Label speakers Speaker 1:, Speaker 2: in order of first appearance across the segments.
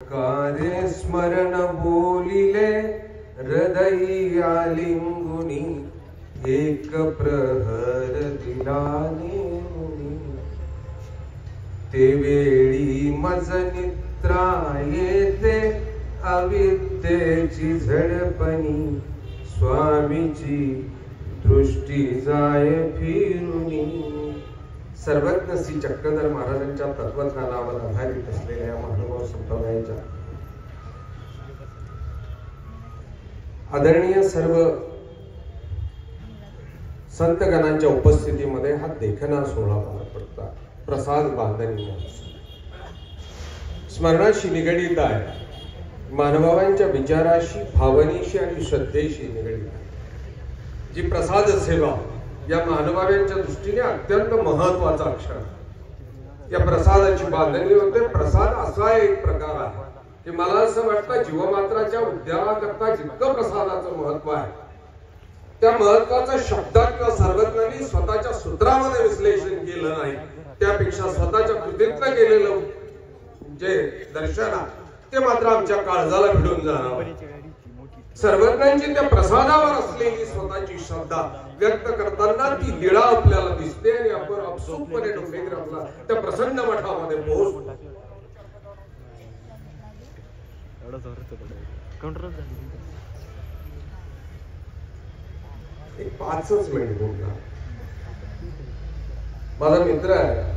Speaker 1: कार्य स्मरण बोलिले हृदय आलिंगुनी एक प्रहर दिलाने ते वेळी मज निद्रा येते अविद्येची झडपणी स्वामीची दृष्टी जाय फिरुनी। सर्वज्ञ श्री चक्रधर महाराजांच्या तत्वज्ञानावर आधारित असलेल्या महानुभाव संप्रदायाच्या आदरणीय सर्व संतगणांच्या उपस्थितीमध्ये हा देखणा सोहळा पार पडता। प्रसाद बांधणी स्मरणाशी निगडित आहे, मानवांच्या विचाराशी, भावनेशी आणि श्रद्धेशी निगडित आहे। जी प्रसाद सेवा या मानवांच्या दृष्टीने अत्यंत महत्वाचा क्षण। या प्रसादाची बांधणी होते। प्रसाद असा एक प्रकार आहे की मला असं वाटतं जीवमात्राच्या उद्धाराकरता जितकं प्रसादाचं महत्व आहे त्या महत्वाचं शब्दात किंवा सर्वज्ञांनी स्वतःच्या सूत्रामध्ये विश्लेषण केलं नाही, त्यापेक्षा स्वतःच्या कृतीतनं केलेलं जे दर्शन ते मात्र आमच्या काळजाला भिडून जाणार। सर्वज्ञांची त्या प्रसादावर असलेली स्वतःची श्रद्धा व्यक्त करताना ती लीळा आपल्याला दिसते आणि आपण आपसूकपणे डोंगेग्राफला त्या प्रसन्न मठामध्ये पोहोचतो। एक 5 मिनिट बोलला माझा मित्र आहे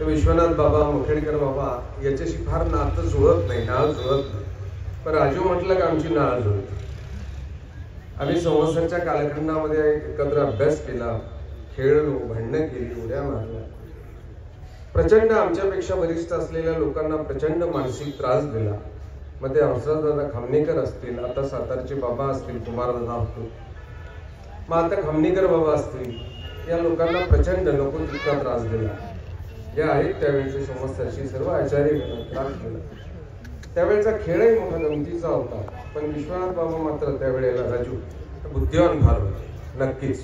Speaker 1: विश्वनाथ बाबा मुखेडकर बाबा, याच्याशी फार नातं जुळत नाही, नाळ जुळत नाही, पण राजू म्हटलं की आमची नाळ जुळते। आम्ही संवत्सरच्या कालखंडामध्ये एकत्र अभ्यास केला, खेळलो, भांडणं केली, उड्या मारल्या, प्रचंड आमच्यापेक्षा वरिष्ठ असलेल्या लोकांना प्रचंड मानसिक त्रास दिला। मग ते हंसदादा खामनेकर असतील, आता सातारचे बाबा असतील, कुमारदादा असतील, मग आता खामनेकर बाबा असतील, या लोकांना प्रचंड नको तितका त्रास दिला। जे आहेत त्यावेळेचे संवत्सरशी सर्व आचार्य त्रास दिला। त्यावेळेचा खेळही मोठा गमतीचा होता, पण विश्वनाथ बाबा मात्र त्यावेळेला राजू बुद्धिवान फार होते नक्कीच।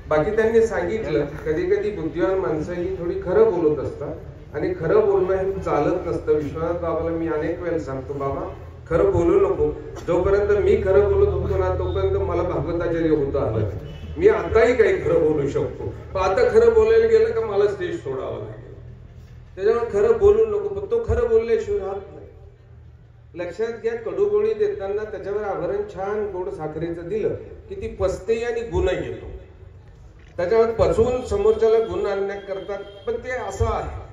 Speaker 1: बाकी त्यांनी सांगितलं कधी कधी बुद्धिवान माणसं ही थोडी खरं बोलत असतात आणि खरं बोलणं हे चालत नसतं। विश्वनाथ बाबाला मी अनेक वेळेला सांगतो, बाबा खरं बोलू नको, जोपर्यंत मी खरं बोलत होतो ना तोपर्यंत मला भागवताचार्य होतं आलं, मी आताही काही खरं बोलू शकतो, पण आता खरं बोलायला गेलं का मला स्टेज सोडावं लागेल। त्याच्यामुळे खरं बोलू नको, पण तो खरं बोलल्याशिवाय राहत नाही। लक्षात घ्या, कडूगोळी देताना त्याच्यावर आवरण छान गोड साखरेचं दिलं की ती पचते आणि गुण येतो, त्याच्यावर पचवून समोरच्याला गुण आणण्याकरता। पण ते असं आहे,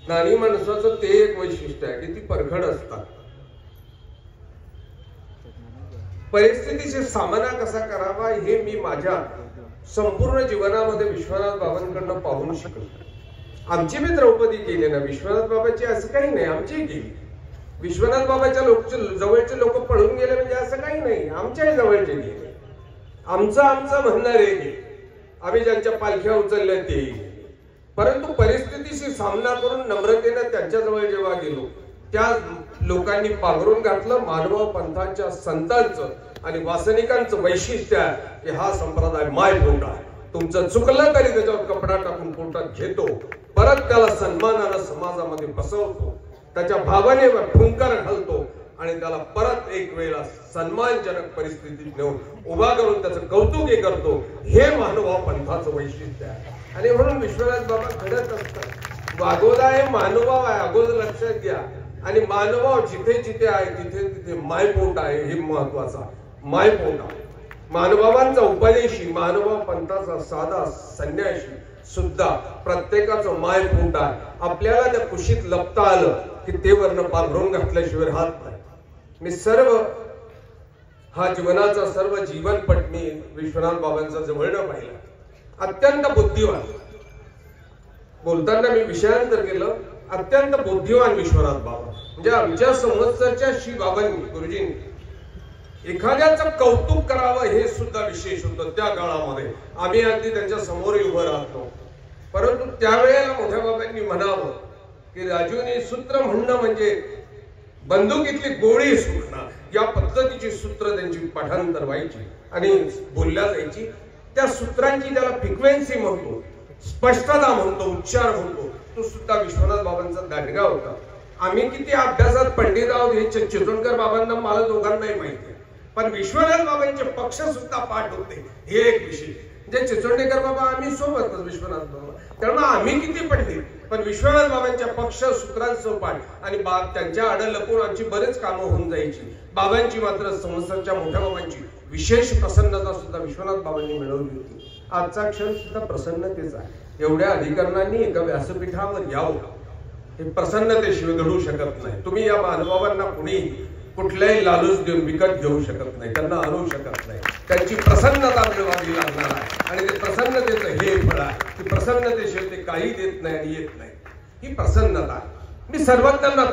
Speaker 1: नाणी माणसाचं ते एक वैशिष्ट्य आहे की ती परखड असतात। परिस्थितीशी सामना कसा करावा हे मी माझ्या संपूर्ण जीवनामध्ये विश्वनाथ बाबांकडनं पाहून शिकलो। आमची मी द्रौपदी केली ना, विश्वनाथ बाबाची असं काही नाही, आमची केली। विश्वनाथ बाबाच्या जवळचे लोक पळून गेले म्हणजे असं काही नाही, आमच्याही जवळचे गेले, आमचं म्हणणारे गेले, आम्ही ज्यांच्या पालख्या उचलल्या ते गेले। परंतु परिस्थितीशी सामना करून नम्रतेने त्यांच्या जवळ जेव्हा गेलो त्या लोकांनी पांघरून घातलं। मानव पंथाच्या संतांचं आणि वासनिकांचं वैशिष्ट्य आहे की हा संप्रदाय मायपोट आहे, तुमचं चुकलं तरी त्याच्यावर कपडा टाकून पोटात घेतो, परत त्याला सन्मानानं समाजामध्ये बसवतो, त्याच्या भावनेवर फुंकर घालतो आणि त्याला परत एक वेळा सन्मानजनक परिस्थितीत नेऊन उभा करून त्याचं कौतुक करतो। हे मानव पंथाचं वैशिष्ट्य आहे आणि म्हणून विश्वनाथ बाबा घडत असतात। वागोदा हे मानवभाव आहे, अगोदर लक्षात घ्या, आणि मानवभाव जिथे जिथे आहे तिथे तिथे मायपोट आहे, हे महत्वाचा मायपोट आहे। मानवांचा उपदेशी, मानव पंथाचा साधा संन्यासी सुद्धा प्रत्येकाचं मायपोट आहे। आपल्याला त्या कुशीत लपता आलं की ते वर्ण पांघरून घातल्याशिवाय राहत नाही। मी सर्व हा जीवनाचा सर्व जीवनपट मी विश्वनाथ बाबांचा जवळनं पाहिला। अत्यंत बुद्धिवान, बोलताना मी विषयांतर केलं, अत्यंत बुद्धिवान विश्वनाथ बाबा। म्हणजे आमच्या संवत्सरच्या श्री बाबांनी गुरुजींनी एखाद्याचं कौतुक करावं हे सुद्धा विशेष होतं त्या काळामध्ये। आम्ही अगदी त्यांच्या समोर उभं राहतो, परंतु त्यावेळेला मोठ्या बाबांनी म्हणावं की राजूने सूत्र म्हणणं म्हणजे बंदुकीतली गोळी सुटणं, या पद्धतीची सूत्र त्यांची पाठांतर व्हायची आणि बोलल्या जायची। त्या सूत्रांची त्याला फ्रिक्वेन्सी म्हणतो, स्पष्टता म्हणतो, उच्चार म्हणतो, तो सुद्धा विश्वनाथ बाबांचा दांडगा होता. आम्ही किती अभ्यासात पंडित आहोत हे चिचोणकर बाबांना मला दोघांनाही माहिती आहे, पण विश्वनाथ बाबांचे पक्ष सुद्धा पाठ होते हे एक विषय. जे चिचोणकर बाबा आम्ही सोबतच विश्वनाथ बाबा, त्यामुळे आम्ही किती पंडित, पण विश्वनाथ बाबांच्या पक्ष सूत्रांचं पाठ आणि त्यांच्या आड लपून आमची बरेच कामं होऊन जायची. बाबांची मात्र संवत्सरच्या मोठ्या बाबांची विशेष प्रसन्नता सुद्धा विश्वनाथ बाबांनी मिळवली होती. आजचा क्षण सुद्धा प्रसन्नतेचा आहे. एवढ्या अधिकाऱ्यांनी एका व्यासपीठावर यावं हे प्रसन्नतेशिवाय घडू शकत नाही. तुम्ही या महानुभावांना कुणी कुठल्याही लालूच देऊन विकत घेऊ शकत नाही, त्यांना आणू शकत नाही. त्यांची प्रसन्नता मिळवावी लागणार आहे आणि ते प्रसन्नतेचं हे फळ आहे की प्रसन्नतेशिवाय ते काही देत नाही आणि येत नाही. ही प्रसन्नता मी सर्वज्ञांना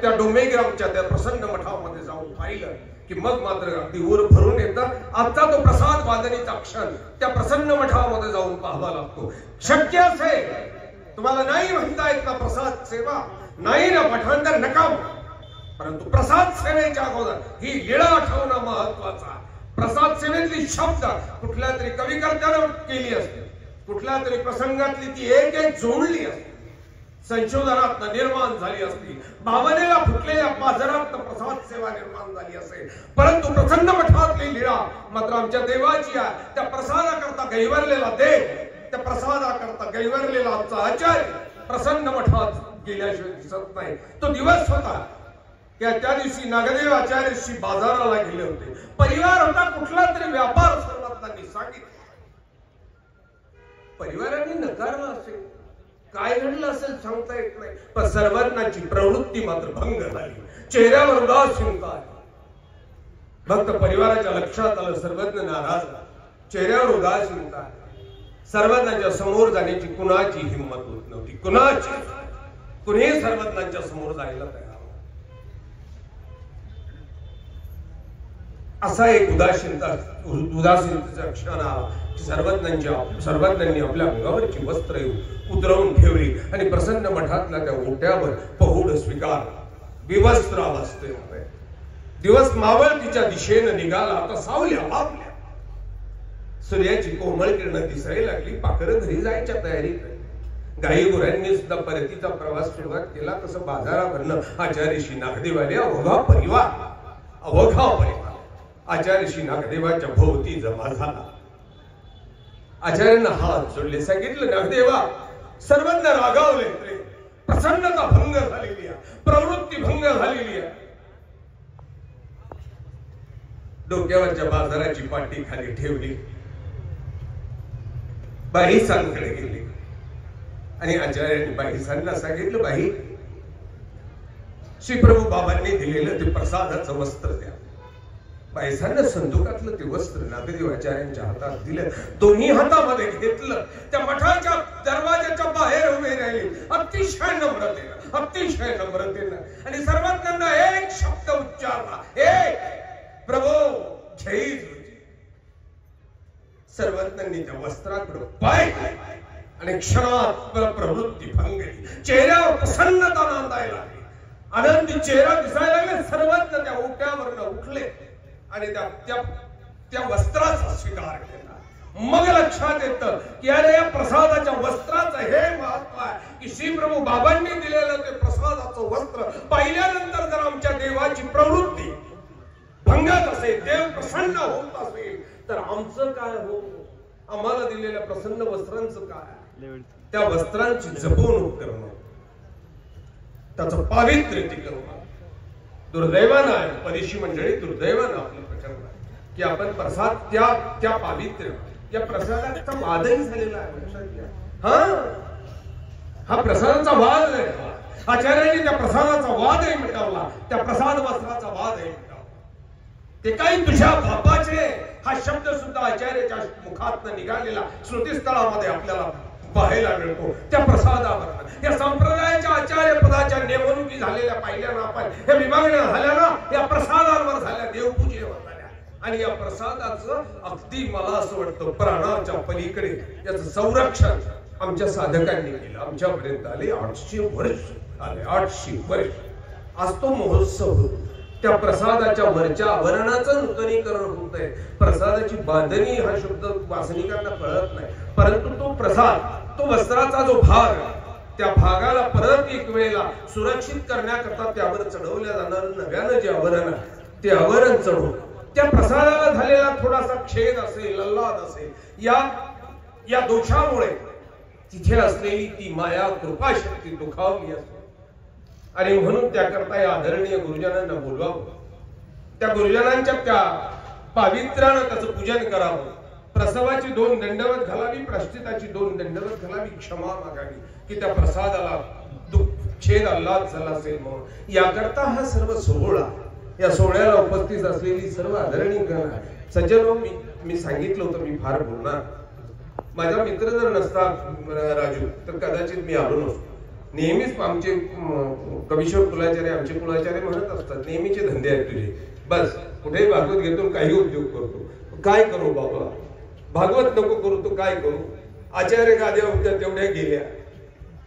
Speaker 1: त्या डोमेग्रामच्या त्या प्रसन्न मठामध्ये जाऊन पाहिलं की मग मात्र अगदी ऊर भरून येतं. आजचा तो प्रसाद वादनीचा क्षण त्या प्रसन्न मठामध्ये जाऊन पाहावा लागतो. शक्य असेल तुम्हाला नाही म्हणता येत ना प्रसाद सेवा, नाही ना पठांतर नकाम, परंतु प्रसाद सेवेच्या अगोदर ही लीळा आठवणं महत्वाचा. प्रसाद सेवेतली शब्द कुठल्या तरी कविकर्त्यानं केली असते, कुठल्या तरी प्रसंगातली ती एक एक जोडली असते, संशोधनात निर्माण झाली असती, भावनेला फुटलेल्या बाजारात प्रसाद सेवा निर्माण झाली असेल. परंतु प्रसन्न मठातली लीळा मात्र आमच्या देवाची आहे. त्या प्रसादाकरता गैवरलेला देव, त्या प्रसादाकरता गैवरलेला आमचा आचार्य प्रसन्न मठात गेल्याशिवाय दिसत नाही. तो दिवस होता की त्या दिवशी नागदेव आचार्यशी बाजाराला गेले होते. परिवार होता, कुठला तरी व्यापार सर्वांनी सांगितलं, परिवाराने नकारला असेल, काय घडलं असेल सांगता येत नाही, पण सर्वांची प्रवृत्ती मात्र भंग झाली. चेहऱ्यावर उदासीनता आहे. भक्त परिवाराच्या लक्षात आलं सर्वज्ञ नाराज, चेहऱ्यावर उदासीनता आहे. सर्वज्ञांच्या समोर जाण्याची कुणाची हिंमत होत नव्हती, कुणी सर्वज्ञांच्या समोर जायला तयार. असा एक उदासीनतेचा क्षण आला की सर्वज्ञांनी आपल्या अंगावरची वस्त्र उतरवून ठेवली आणि प्रसन्न मठातल्या त्या ओट्यावर पहुड स्वीकार विवस्त्र अवस्थेमध्ये दिवस मावळतीच्या दिशेनं निघाला. आता सावल्या आपल्या सूर्याची कोमळ किरण दिसायला लागली. पाखरं घरी जायच्या तयारीत. गाई गुरांनी सुद्धा परतीचा प्रवास सुरुवात केला. तसं बाजारावरनं आचार्यशी नागदेवाने अवघा परिवार आचार्यशी नागदेवाच्या भोवती जमा झाला. आचार्यांना हात जोडले, सांगितलं नागदेवा सर्वांना रागावले, प्रसन्नता भंग झालेली आहे, प्रवृत्ती भंग झालेली आहे. डोक्यावरच्या बाजाराची पाटी खाली ठेवली, बाईसांकडे गेली आणि आचार्यांनी बाईसांना सांगितलं, बाई श्री प्रभू बाबांनी दिलेलं ते प्रसादाचं वस्त्र द्या. बाईसांना संदुकातलं ते वस्त्र नागदेवाचार्यांच्या हातात दिलं. दोन्ही हातामध्ये घेतलं. त्या मठाच्या दरवाजाच्या बाहेर उभे राहिले अतिशय नम्रतेनं आणि सर्वांना एक शब्द उच्चारला, एक प्रभू जय. सर्वांनी त्या वस्त्राकडे पाहिलं आणि क्षणात प्रवृत्ती भंगली. चेहऱ्यावर प्रसन्नता नांदायला लागली, आनंदी चेहरा दिसायला लागले. सर्वज्ञ त्या ओट्यावरनं उठले आणि त्या वस्त्राचा स्वीकार केला. मग लक्षात येतं की अरे या प्रसादाच्या वस्त्राचं हे महत्व आहे की श्री प्रभू बाबांनी दिलेलं ते प्रसादाचं वस्त्र पाहिल्यानंतर जर आमच्या देवाची प्रवृत्ती भंगत असेल, देव प्रसन्न होत असेल, तर आमचं काय हो? आम्हाला दिलेल्या प्रसन्न वस्त्रांचं काय? त्या वस्त्रांची जपवणूक करणं, त्याचं पावित्र्य टिकवणं. दुर्दैवानं आहे परिशी मंडळी, दुर्दैवानं आपलं प्रकरण आहे की आपण प्रसाद त्या पावित्र्य त्या प्रसादाचा वादही झालेला आहे. लक्षात घ्या, हा प्रसादाचा वाद आहे. आचार्यांनी त्या प्रसादाचा वादही मिटवला, त्या प्रसाद वस्त्राचा वादही मिटवला. ते काही तुझ्या बापाचे हा शब्द सुद्धा आचार्याच्या मुखातनं निघालेला स्मृतिस्थळामध्ये आपल्याला पाहायला मिळतो. त्या प्रसादावर या संप्रदायाच्या आचार्य पदाच्या नेमणुकी झालेल्या पाहिल्या ना आपण, या विभागण्या झाल्या ना या प्रसादांवर झाल्या, देवपूजेवर झाल्या. आणि या प्रसादाचं अगदी मला असं वाटतं प्राणाच्या पलीकडे याचं संरक्षण आमच्या साधकांनी केलं. आमच्यापर्यंत आले 800 वर्ष आले, 800 वर्ष. आज तो महोत्सव होतो. त्या प्रसादाच्या वरच्या आवरणाचं नूतनीकरण होत आहे. प्रसादाची बांधणी हा शब्द वासनिकांना कळत नाही, परंतु तो प्रसाद, तो वस्त्राचा जो भाग त्या भागाला परत एक वेळेला सुरक्षित करण्याकरता त्यावर चढवल्या जाणार नव्यानं जे आवरण आहे ते आवरण चढवून त्या प्रसादाला झालेला थोडासा छेद असेल, अल्लाद असेल, या दोषामुळे तिथे असलेली ती माया कृपा शक्ती दुखावली असते आणि म्हणून त्याकरता या आदरणीय गुरुजनांना बोलवावं, त्या गुरुजनांच्या त्या पावित्र्यानं त्याचं पूजन करावं, प्रसवाची 2 दंडवत घालावी, प्रायश्चिताची 2 दंडवत घालावी, क्षमा मागावी की त्या प्रसादाला छेद अल्लाद झाला असेल म्हणून. याकरता हा सर्व सोहळा, या सोहळ्याला उपस्थित असलेली सर्व आदरणीय सज्जन, मी सांगितलं होतं मी फार बोलणार. माझा मित्र जर नसता राजू तर कदाचित मी आलो नसतो. नेहमीच आमचे कवीश्वर कुलाचार्य, आमचे कुलाचार्य म्हणत असतात नेहमीचे धंदे आहेत तुझे, बस कुठेही भागवत घेतो काही उद्योग करतो. काय करू बाबा, भागवत नको करू तो काय करू. आचार्य गाद्या होत्या तेवढ्या गेल्या,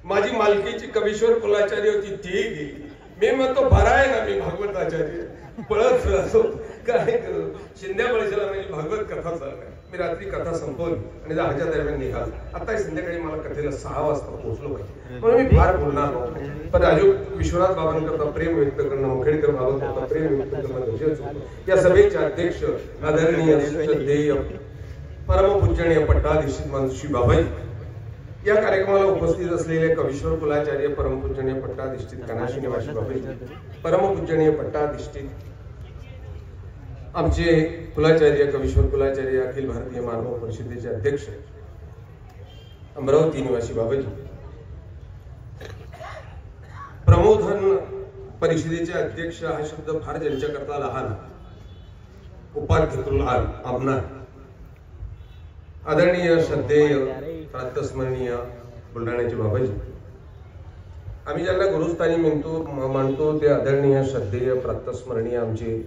Speaker 1: माझी मालकीची कवीश्वर कुलाचार्य होती ती गेली. मी म्हणतो बरा आहे ना मी भागवत आचार्य, पळत असो काय करू. शिंद्या बळीला माझी भागवत कथा चालू. मी रात्री कथा संपवली आणि 10च्या दरम्यान निघालो. आता संध्याकाळी मला कथेला 6 वाजता पोहोचलो पाहिजे म्हणून मी फार बोलणार नव्हतो. पण राजू विश्वनाथ बाबांकरता प्रेम व्यक्त करणं, मुखेडकर बाबांकरता प्रेम व्यक्त करणं गरजेचं होतं. या सभेचे अध्यक्ष आदरणीय श्रद्धेय परमपूजनीय पट्टाधीश मनशी बाबाजी, या कार्यक्रमाला उपस्थित असलेले कवीश्वर कुलाचार्य परमपूजनीय पट्टाधिष्ठित कानाशी निवासी बाबाजी, परमपूजनीय पट्टाधिष्ठित आमचे कुलाचार्य कवीश्वर कुलाचार्य, अखिल भारतीय मानव परिषदेचे अध्यक्ष अमरावती निवासी बाबाजी, प्रमोधन परिषदेचे अध्यक्ष, हा शब्द फार ज्यांच्याकरता लहान, उपाध्यक्ष लहान आमनार, आदरणीय श्रद्धेय प्रातस्मरणीय बुलढाण्याचे बाबाजी, आम्ही ज्यांना गुरुस्थानी मानतो ते आदरणीय श्रद्धेय प्रातस्मरणीय आमचे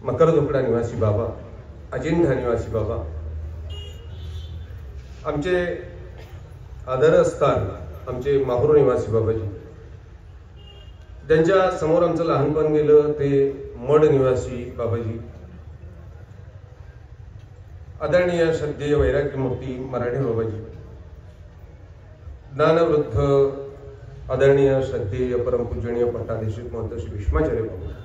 Speaker 1: मकरधोकडा निवासी बाबा, अजिंठा निवासी बाबा, आमचे आदरस्थान आमचे माहुर निवासी बाबाजी, ज्यांच्या समोर आमचं लहानपण गेलं ते मड निवासी बाबाजी, आदरणीय श्रद्धेय वैराग्यमूर्ती मराठे बाबाजी, ज्ञानवृद्ध आदरणीय श्रद्धेय परमपूजनीय पट्टाधीष्ठित महंत श्री भीष्माचार्य बाबा,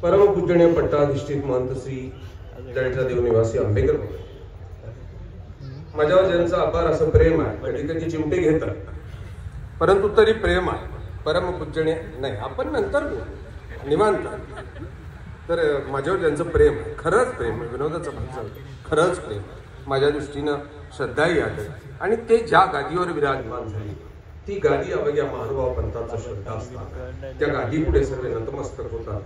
Speaker 1: परमपूजनीय पट्टाधिष्ठित महंत श्री जळचा देव निवासी आंबेकर बाबा, माझ्यावर ज्यांचं अपार असं प्रेम आहे, कधी कधी चिमटे घेतात परंतु तरी प्रेम आहे. परमपूजनीय नाही आपण नंतर बोलू निवांत. तर माझ्यावर ज्यांचं प्रेम आहे, खरंच प्रेम आहे, विनोदाचं भाषण खरंच प्रेम, माझ्या दृष्टीनं श्रद्धाही आहे आणि ते ज्या गादीवर विराजमान झाली ती गादी अवघ्या महानुभाव पंथाचा श्रद्धा असतात. त्या गादी पुढे सर्व नतमस्तक होतात.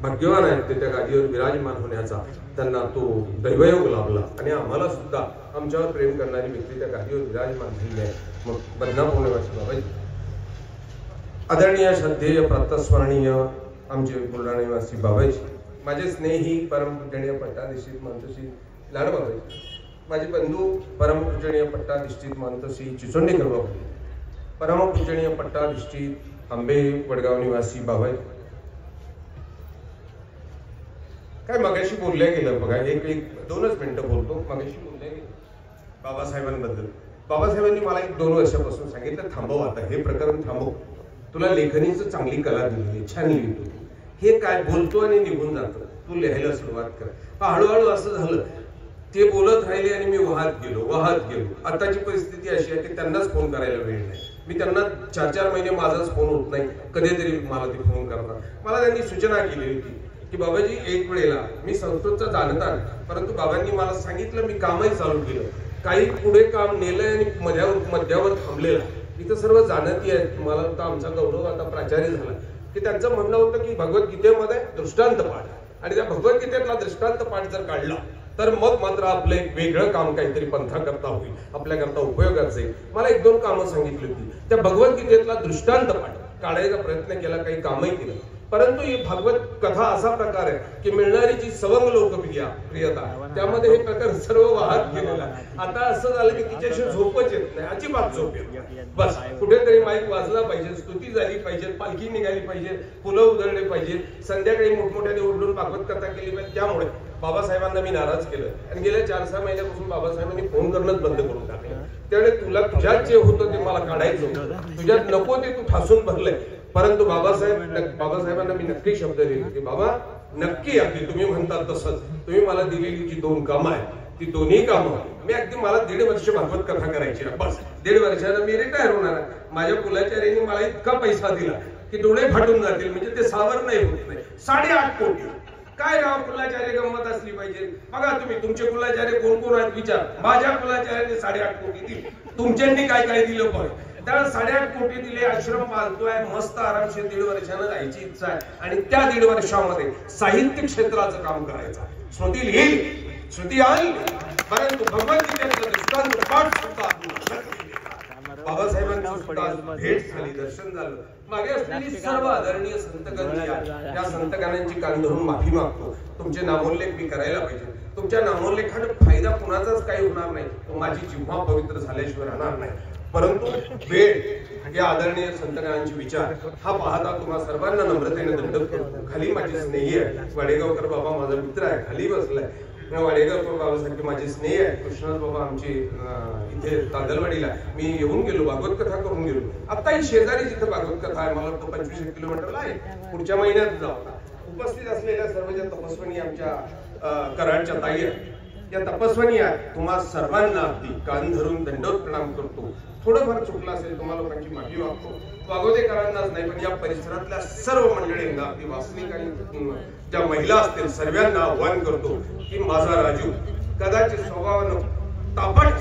Speaker 1: भाग्यवान आहेत ते त्या गादीवर विराजमान होण्याचा, त्यांना तो दैवयोग लाभला आणि आम्हाला सुद्धा आमच्यावर प्रेम करणारी व्यक्ती त्या गादीवर विराजमान झाली आहे. मग बदनाम होण्याची बाबाजी, आदरणीय श्रद्धेय प्रातस्मरणीय आमचे बुलढाणा निवासी बाबाजी, माझे स्नेही परमपूजनीय पट्टाधीष्ठित महंत श्री लाड बाबाजी, माझे बंधू परमपूजनीय पट्टाधीष्ठित महंत श्री चिचोंडेकर बाबाजी, परमपूजनीय पट्टाधीष्ठित आंबे वडगाव निवासी बाबाजी. काय मगाशी बोलल्या गेलं बघा, एक 2च मिनिटं बोलतो. मगाशी बोलल्या गेलं बाबासाहेबांबद्दल. बाबासाहेबांनी मला 1-2 वर्षापासून सांगितलं थांबव, आता हे प्रकरण थांबव, तुला लेखनीचं चांगली कला दिली, छान लिहितो, हे काय बोलतो आणि निघून जातो, तू लिहायला सुरुवात कर. हळूहळू असं झालं, ते बोलत राहिले आणि मी वाहत गेलो. आताची परिस्थिती अशी आहे की त्यांनाच फोन करायला वेळ नाही. मी त्यांना 4-4 महिने माझाच फोन होत नाही, कधीतरी मला ते फोन करणार. मला त्यांनी सूचना केली होती की बाबाजी एक वेळेला मी संस्कृतचा जाणता, परंतु बाबांनी मला सांगितलं, मी कामही चालू केलं, काही पुढे काम नेलंय आणि मध्यावर थांबलेलं. इथं सर्व जाणती आहेत. मला तर आमचा गौरव आता प्राचार्य झाला की त्यांचं म्हणणं होतं की भगवद्गीतेमध्ये दृष्टांत पाठ आणि त्या भगवद्गीतेतला दृष्टांत पाठ जर काढला तर मग मात्र आपलं एक वेगळं काम काहीतरी पंथा करता होईल, आपल्याकरता उपयोगाचं आहे. मला 1-2 कामं सांगितली होती. त्या भगवद्गीतेतला दृष्टांत पाठ काढायचा प्रयत्न केला, काही कामही केलं. परंतु ही भागवत कथा असा प्रकार आहे की मिळणारी जी सवंग लोकप्रियता त्यामध्ये हे प्रकार सर्व वाहत गेलेला आहे. आता असं झालं की तिच्याशी झोपच येत नाही, अजिबात झोप येत नाही. बस कुठेतरी माईक वाजला पाहिजे, स्तुती झाली पाहिजे, पालखी निघाली पाहिजे, फुलं उधळले पाहिजे, संध्याकाळी मोठमोठ्याने उठून भागवत कथा केली पाहिजे. त्यामुळे बाबासाहेबांना मी नाराज केलं आणि गेल्या 4-6 महिन्यापासून बाबासाहेबांनी फोन करणंच बंद करून टाकलं. त्यावेळी तुला तुझ्यात जे होतं ते मला काढायचं होतं, तुझ्यात नको ते तू ठासून भरलंय. परंतु बाबासाहेबांना मी नक्की शब्द दिले की बाबा नक्की अगदी तुम्ही म्हणतात तसंच तुम्ही मला दिलेली जी 2 कामं आहेत ती दोन्ही कामं मी अगदी मला 1.5 वर्ष भागवत कथा करायची आहे. बस 1.5 वर्षानं मी रिटायर होणार आहे. माझ्या कुलाचार्यांनी मला इतका पैसा दिला की डोळे फाटून जातील, म्हणजे ते सावर नाही होत नाही. 8.5 कोटी काय राव, कुलाचार्य गंमत असली पाहिजे. बघा तुम्ही तुमचे कुलाचार्य कोण कोण आहेत विचार. माझ्या कुलाचार्याने 8.5 कोटी दिली, तुमच्यांनी काय काय दिलं पण त्याला 8.5 कोटी दिले. आश्रम पालतोय, मस्त आरामशीर 1.5 वर्षानं जायची इच्छा आहे आणि त्या 1.5 वर्षामध्ये साहित्य क्षेत्राचं काम करायचं. स्मृती लिहिली, श्रुती आली, परंतु भगवद्गीतेचं दृष्टांत पाठ सुद्धा बाबासाहेबांची सुद्धा भेट झाली, दर्शन झालं. मागे असलेली सर्व आदरणीय संतगण या संतगणांची कान धरून माफी मागतो. तुमचे नामोल्लेख मी करायला पाहिजे. तुमच्या नामोल्लेखाने फायदा कुणाचाच काही होणार नाही, माझी जिव्हा पवित्र झाल्याशिवाय राहणार नाही. परंतु वेळ या आदरणीय संतगणांचे विचार हा पाहता तुम्हा सर्वांना नम्रतेने दंडवत करतो. खाली माझी स्नेही आहे वाडेगावकर बाबा, माझा मित्र आहे, खाली बसलाय. वाडेगावकर बाबासारखे माझे स्नेही आहे. कृष्णनाथ बाबा आमचे इथे तांदलवाडीला मी येऊन गेलो, भागवत कथा करून गेलो. आता ही शेजारी जिथे भागवत कथा आहे मला तो 25 किलोमीटरला आहे, पुढच्या महिन्यात जाऊ. उपस्थित असलेल्या सर्व ज्या तपस्विनी आमच्या कराडच्या ताई आहेत, या तपस्विनी आहेत, तुम्हा सर्वांना अगदी कान धरून दंडवत प्रणाम करतो. थोडंफार चुकलं असेल तुम्हा लोकांची माफी मागतो. वागोदेकरांनाच नाही पण या परिसरातल्या सर्व मंडळींना, अगदी वास्तविक आणि ज्या महिला असतील सर्वांना आव्हान करतो की माझा राजू कदाचित स्वभावानं तापट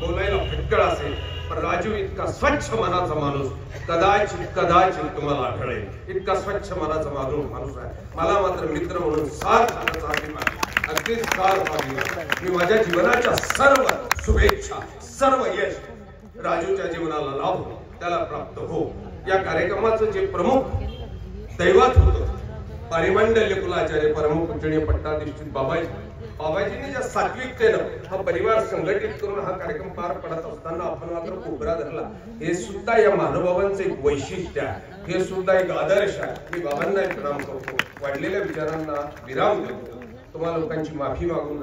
Speaker 1: बोलायला फटकळ असेल, पण राजू इतका स्वच्छ मनाचा माणूस कदाचित तुम्हाला आढळेल. इतका स्वच्छ मनाचा माणूस आहे. मला मात्र मित्र म्हणून अगदी मी माझ्या जीवनाच्या सर्व शुभेच्छा, सर्व यश राजूच्या जीवनाला लाभो, त्याला प्राप्त हो. या कार्यक्रमाचं जे प्रमुख दैवत होतं परिमंडल्य कुलाचार्य परम पूजनीय पट्टाधिष्ठित बाबाजींनी ज्या सात्विकतेनं हा परिवार संघटित करून हा कार्यक्रम पार पडत असताना आपण मात्र कोबरा धरला, हे सुद्धा या महानुभावांचं एक वैशिष्ट्य आहे, हे सुद्धा एक आदर्श आहे. मी बाबांना प्रणाम करतो, वाढलेल्या विचारांना विराम देतो. तुम्हा लोकांची माफी मागून